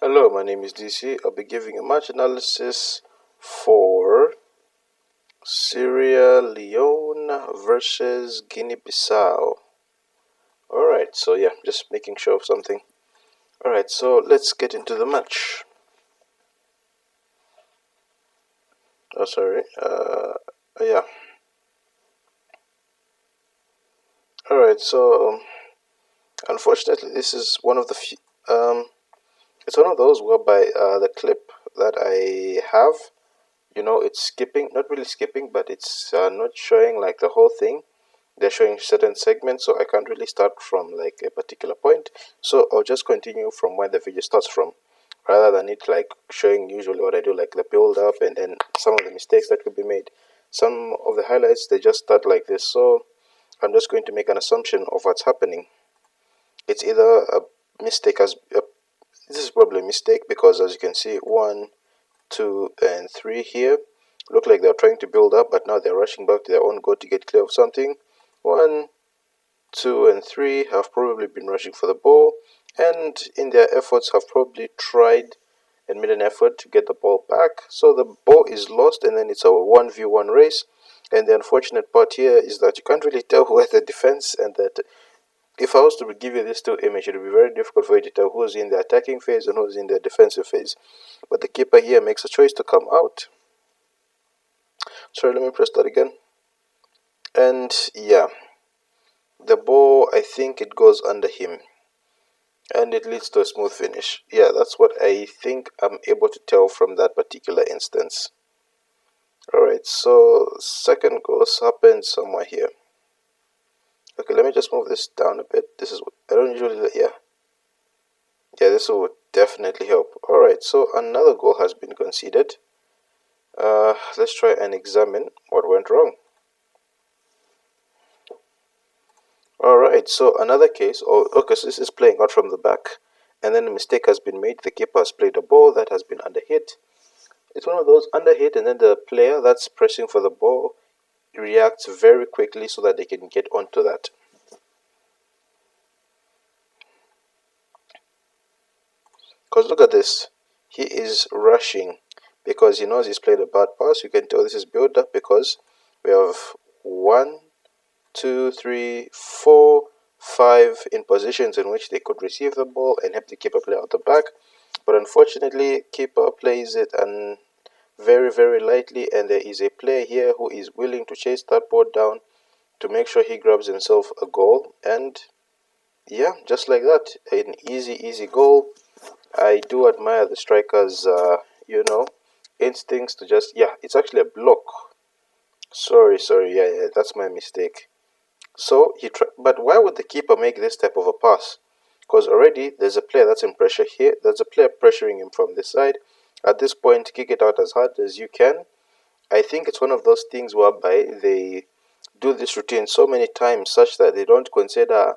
Hello, my name is DC. I'll be giving a match analysis for Sierra Leone versus Guinea Bisau. Alright, so yeah, just making sure of something. Alright, so let's get into the match. Oh, sorry. Yeah. Alright, so unfortunately, this is one of the few. It's one of those whereby the clip that I have, it's skipping, not really skipping, but it's not showing like the whole thing. They're showing certain segments, so I can't really start from like a particular point. So I'll just continue from where the video starts from, rather than it like showing usually what I do, like the build up and then some of the mistakes that could be made. Some of the highlights, they just start like this. So I'm just going to make an assumption of what's happening. It's either a mistake as this is probably a mistake, because as you can see, 1, 2, and 3 here look like they're trying to build up, but now they're rushing back to their own goal to get clear of something. 1, 2, and 3 have probably been rushing for the ball, and in their efforts have probably tried and made an effort to get the ball back. So the ball is lost, and then it's a 1v1 race. And the unfortunate part here is that you can't really tell who had the defense, and that if I was to give you this still image, it would be very difficult for you to tell who's in the attacking phase and who's in the defensive phase. But the keeper here makes a choice to come out. Sorry, let me press that again. And yeah, the ball, I think it goes under him, and it leads to a smooth finish. Yeah, that's what I think I'm able to tell from that particular instance. Alright, so second goal happens somewhere here. Okay, let me just move this down a bit. This is, I don't usually, yeah, this will definitely help. Alright, so another goal has been conceded. Let's try and examine what went wrong. Alright, so another case, okay, so this is playing out from the back, and then a mistake has been made. The keeper has played a ball that has been underhit. It's one of those underhit, and then the player that's pressing for the ball reacts very quickly so that they can get onto that. Because look at this, he is rushing because he knows he's played a bad pass. You can tell this is build up because we have 1, 2, 3, 4, 5 in positions in which they could receive the ball and help the keeper play out the back. But unfortunately, keeper plays it and very, very lightly, and there is a player here who is willing to chase that ball down to make sure he grabs himself a goal. And yeah, just like that, an easy goal. I do admire the strikers, instincts to just, yeah, it's actually a block. Sorry, yeah, that's my mistake. So but why would the keeper make this type of a pass? Because already there's a player that's in pressure here. There's a player pressuring him from this side. At this point, kick it out as hard as you can. I think it's one of those things whereby they do this routine so many times such that they don't consider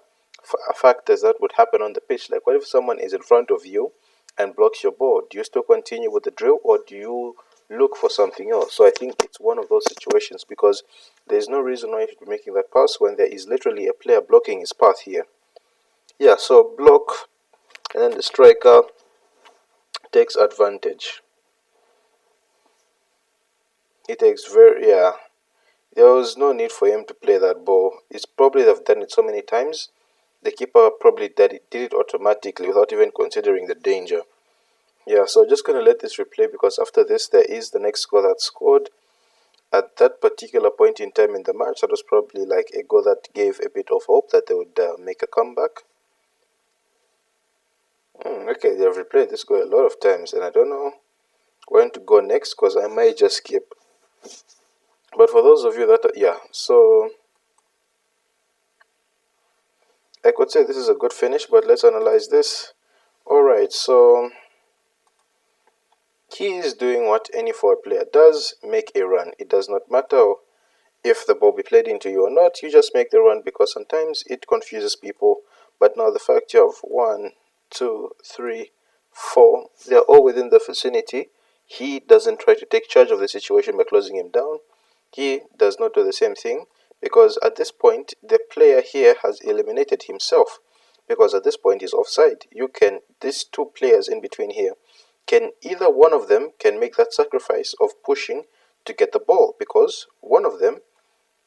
factors that would happen on the pitch. Like, what if someone is in front of you and blocks your ball? Do you still continue with the drill, or do you look for something else? So I think it's one of those situations, because there's no reason why you should be making that pass when there is literally a player blocking his path here. Yeah, so block, and then the striker takes advantage. He takes yeah. There was no need for him to play that ball. It's probably they've done it so many times. The keeper probably did it automatically without even considering the danger. Yeah, so just going to let this replay, because after this there is the next goal that's scored. At that particular point in time in the match, that was probably like a goal that gave a bit of hope that they would make a comeback. Okay, they've replayed this goal a lot of times, and I don't know when to go next, because I might just skip. But for those of you that yeah, so I could say this is a good finish, but let's analyze this. Alright, so he is doing what any forward player does: make a run. It does not matter if the ball be played into you or not, you just make the run, because sometimes it confuses people. But now the fact you have 1, 2, 3, 4, they're all within the vicinity. He doesn't try to take charge of the situation by closing him down. He does not do the same thing, because at this point the player here has eliminated himself, because at this point he's offside. These two players in between here, can either one of them can make that sacrifice of pushing to get the ball, because one of them,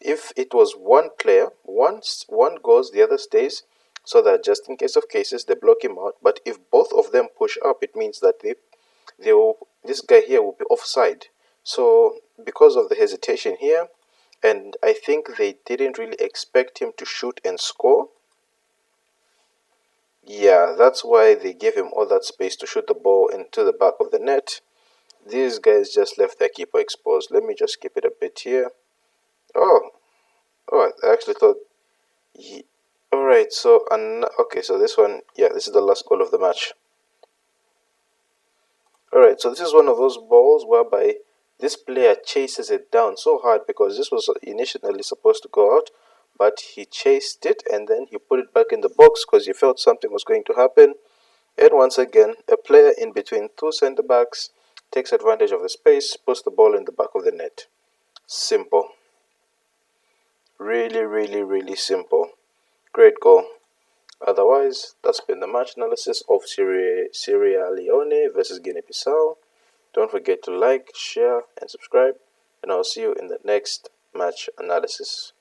if it was one player, once one goes, the other stays, so that just in case of cases they block him out. But if both of them push up, it means that this guy here will be offside. So because of the hesitation here, and I think they didn't really expect him to shoot and score. Yeah, that's why they gave him all that space to shoot the ball into the back of the net. These guys just left their keeper exposed. Let me just skip it a bit here. Oh, oh, I actually thought. All right, so okay, so this one, yeah, this is the last goal of the match. All right, so this is one of those balls whereby this player chases it down so hard, because this was initially supposed to go out, but he chased it and then he put it back in the box because he felt something was going to happen. And once again, a player in between two center backs takes advantage of the space, puts the ball in the back of the net. Simple. Really, really, really simple. Great goal. Otherwise, that's been the match analysis of Sierra Leone versus Guinea Bisau. Don't forget to like, share, and subscribe, and I'll see you in the next match analysis.